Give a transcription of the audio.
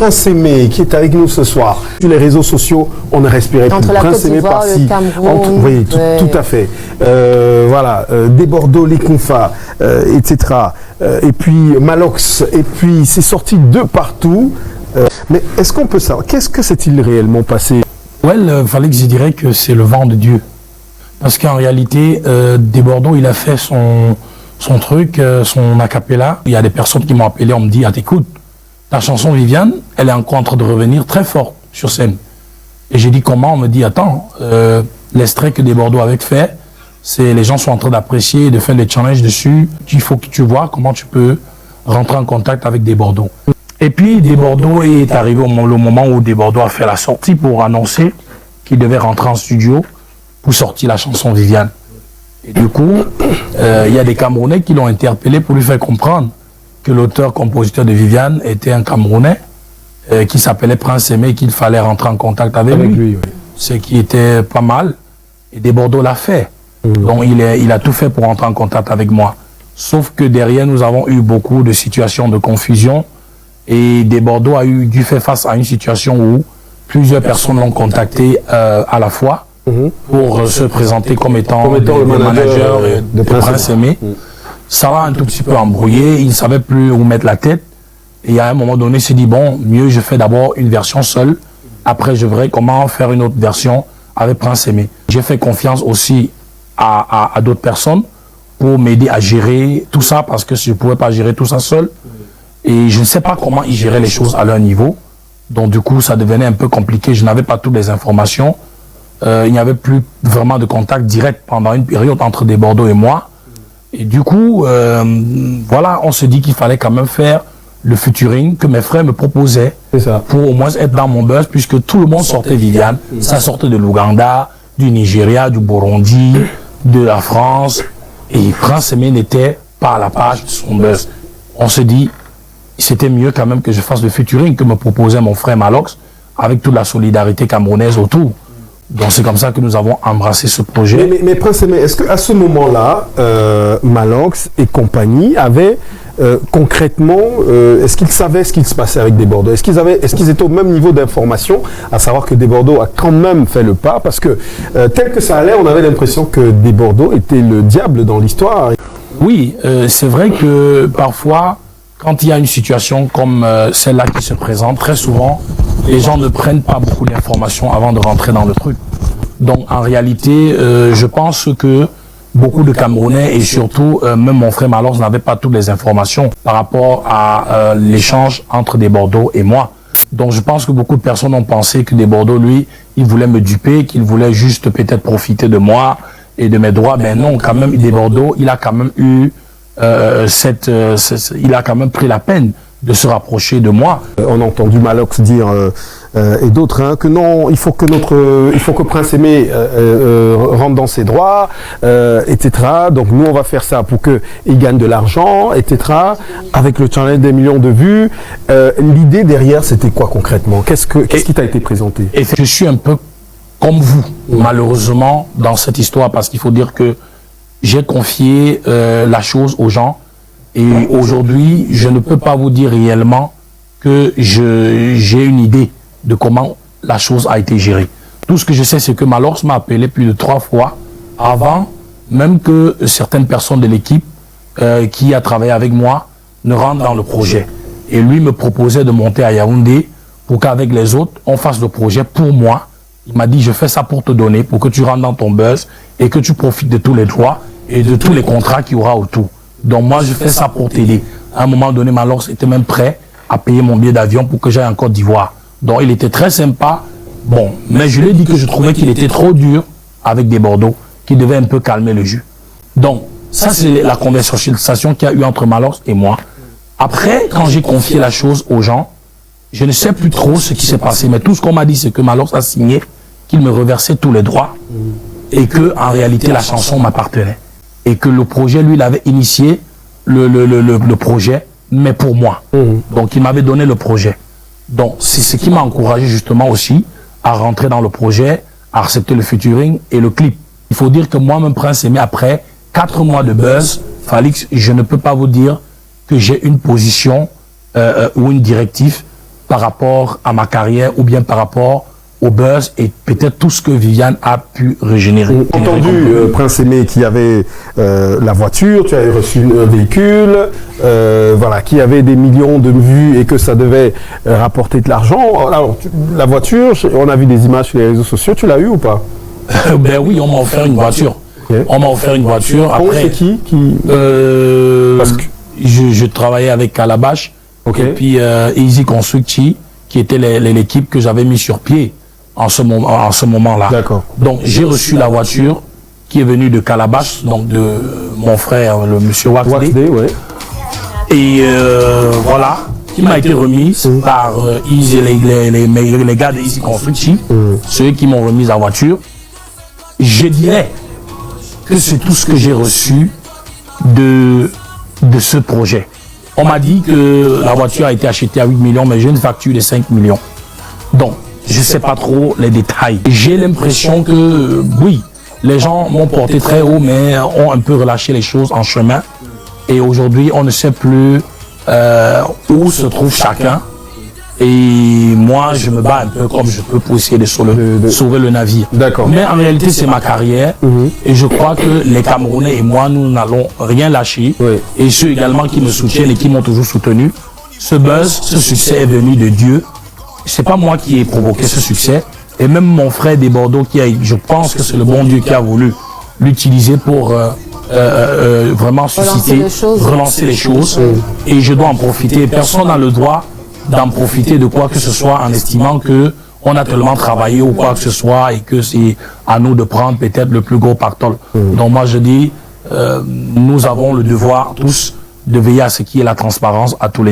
Prince Aimé qui est avec nous ce soir. Sur les réseaux sociaux, on a respiré plus. Entre la Prince Côte Aimé d'Ivoire, par-ci. le Cameroun. Oui, tout à fait. Voilà, des Bordeaux, les Confas, etc. Et puis Malox, et puis c'est sorti de partout. Mais est-ce qu'on peut savoir, qu'est-ce que s'est-il réellement passé? Well, Félix, je dirais que c'est le vent de Dieu. Parce qu'en réalité, des Bordeaux, il a fait son truc, son acapella. Il y a des personnes qui m'ont appelé, on me dit, ah, t'écoutes, ta chanson Viviane, elle est encore en train de revenir très fort sur scène. Et j'ai dit comment? On me dit, attends, l'extrait que des Bordeaux avait fait, c'est les gens sont en train d'apprécier et de faire des challenges dessus. Il faut que tu vois comment tu peux rentrer en contact avec des Bordeaux. Et puis, des Bordeaux est arrivé le moment où des Bordeaux a fait la sortie pour annoncer qu'il devait rentrer en studio pour sortir la chanson Viviane. Et du coup, il y a des Camerounais qui l'ont interpellé pour lui faire comprendre que l'auteur-compositeur de Viviane était un Camerounais qui s'appelait Prince Aimé et qu'il fallait rentrer en contact avec lui. Oui. Ce qui était pas mal. Et des Bordeaux l'a fait. Donc, il a tout fait pour rentrer en contact avec moi. Sauf que derrière, nous avons eu beaucoup de situations de confusion. Et des Bordeaux a dû faire face à une situation où plusieurs personnes l'ont contacté à la fois pour se présenter comme étant le manager de Prince Aimé. Ça l'a un tout petit peu embrouillé, il ne savait plus où mettre la tête. Et à un moment donné, il s'est dit, bon, mieux je fais d'abord une version seule. Après, je verrai comment faire une autre version avec Prince Aimé. J'ai fait confiance aussi à d'autres personnes pour m'aider à gérer tout ça parce que je ne pouvais pas gérer tout ça seul. Et je ne sais pas comment ils géraient les choses à leur niveau. Donc du coup, ça devenait un peu compliqué. Je n'avais pas toutes les informations. Il n'y avait plus vraiment de contact direct pendant une période entre des Bordeaux et moi. Et du coup, voilà, on se dit qu'il fallait quand même faire le featuring que mes frères me proposaient pour au moins être dans mon buzz, puisque tout le monde sortait Viviane. Ça sortait de l'Ouganda, du Nigeria, du Burundi, de la France. Et Prince Aimé n'était pas à la page de son buzz. On se dit, c'était mieux quand même que je fasse le featuring que me proposait mon frère Malox avec toute la solidarité camerounaise autour. Donc c'est comme ça que nous avons embrassé ce projet. Mais Prince Aimé, est-ce qu'à ce moment-là, Malox et compagnie avaient concrètement, est-ce qu'ils savaient ce qu'il se passait avec des Bordeaux? Est-ce qu'ils étaient au même niveau d'information, à savoir que des Bordeaux a quand même fait le pas? Parce que tel que ça allait, on avait l'impression que des Bordeaux était le diable dans l'histoire. Oui, c'est vrai que parfois, quand il y a une situation comme celle-là qui se présente, très souvent, les gens ne prennent pas beaucoup d'informations avant de rentrer dans le truc. Donc, en réalité, je pense que beaucoup de Camerounais et surtout, même mon frère Malox n'avait pas toutes les informations par rapport à l'échange entre des Bordeaux et moi. Donc, je pense que beaucoup de personnes ont pensé que des Bordeaux, lui, il voulait me duper, qu'il voulait juste peut-être profiter de moi et de mes droits. Mais non, quand même, des Bordeaux, il a quand même eu... il a quand même pris la peine de se rapprocher de moi. On a entendu Malox dire et d'autres que non, il faut que Prince Aimé rentre dans ses droits, etc. Donc nous on va faire ça pour qu'il gagne de l'argent, etc. Avec le challenge des millions de vues. L'idée derrière c'était quoi concrètement? Qu'est-ce qui t'a été présenté? Et je suis un peu comme vous, malheureusement, dans cette histoire, parce qu'il faut dire que j'ai confié la chose aux gens et aujourd'hui, je ne peux pas vous dire réellement que j'ai une idée de comment la chose a été gérée. Tout ce que je sais, c'est que Malox m'a appelé plus de 3 fois avant même que certaines personnes de l'équipe qui a travaillé avec moi ne rentrent dans le projet. Et lui me proposait de monter à Yaoundé pour qu'avec les autres, on fasse le projet pour moi. Il m'a dit, je fais ça pour te donner, pour que tu rentres dans ton buzz et que tu profites de tous les droits et de tous les contrats qu'il y aura autour. Donc moi, je fais ça pour t'aider. À un moment donné, Malox était même prêt à payer mon billet d'avion pour que j'aille en Côte d'Ivoire. Donc il était très sympa. Bon, mais je lui ai dit que je trouvais qu'il était trop dur avec des Bordeaux, qu'il devait un peu calmer le jeu. Donc, ça c'est la conversation qu'il y a eu entre Malox et moi. Après, quand j'ai confié la chose aux gens, je ne sais plus trop ce qui s'est passé, mais tout ce qu'on m'a dit, c'est que Malox a signé qu'il me reversait tous les droits et que en réalité, la chanson m'appartenait. Et que le projet, lui, il avait initié le projet, mais pour moi. Donc, il m'avait donné le projet. Donc, c'est ce qui m'a encouragé justement aussi à rentrer dans le projet, à accepter le featuring et le clip. Il faut dire que moi-même, Prince Aimé, après 4 mois de buzz, Félix, je ne peux pas vous dire que j'ai une position ou une directive par rapport à ma carrière ou bien par rapport au buzz et peut-être tout ce que Viviane a pu régénérer. Entendu, Prince Aimé, qui avait la voiture, tu avais reçu un véhicule, voilà, qui avait des millions de vues et que ça devait rapporter de l'argent. Alors, la voiture, on a vu des images sur les réseaux sociaux, tu l'as eu ou pas? Ben oui, on m'a offert une voiture. Okay. On m'a offert une voiture. Après, c'est qui Parce que je travaillais avec Calabash okay. Et puis Easy Constructi, qui était l'équipe que j'avais mis sur pied en ce moment-là. D'accord. Donc j'ai reçu la voiture qui est venue de Calabash, donc de mon frère, le monsieur Waxday. Ouais. Et voilà, qui m'a été remise par Easy, les gars de Easy Constructi, ceux qui m'ont remis la voiture. Je dirais que c'est tout ce que j'ai reçu de ce projet. On m'a dit que la voiture a été achetée à 8 millions, mais j'ai une facture de 5 millions. Donc, je ne sais pas trop les détails. J'ai l'impression que, oui, les gens m'ont porté très haut, mais ont un peu relâché les choses en chemin. Et aujourd'hui, on ne sait plus où se trouve chacun. Et moi, je me bats un peu comme je peux pour essayer de sauver le navire. D'accord. Mais en réalité, c'est ma carrière. Et je crois que les Camerounais et moi, nous n'allons rien lâcher. Oui. Et ceux également qui me soutiennent et qui m'ont toujours soutenu. Ce buzz, ce succès est venu de Dieu. C'est pas moi qui ai provoqué ce succès. Et même mon frère des Bordeaux, je pense que c'est le bon Dieu qui a voulu l'utiliser pour vraiment susciter, relancer les choses. Et je dois en profiter. Personne n'a le droit d'en profiter de quoi que ce soit en estimant que on a tellement travaillé ou quoi que ce soit et que c'est à nous de prendre peut-être le plus gros pactole. Donc moi je dis, nous avons le devoir tous de veiller à ce qui est la transparence à tous les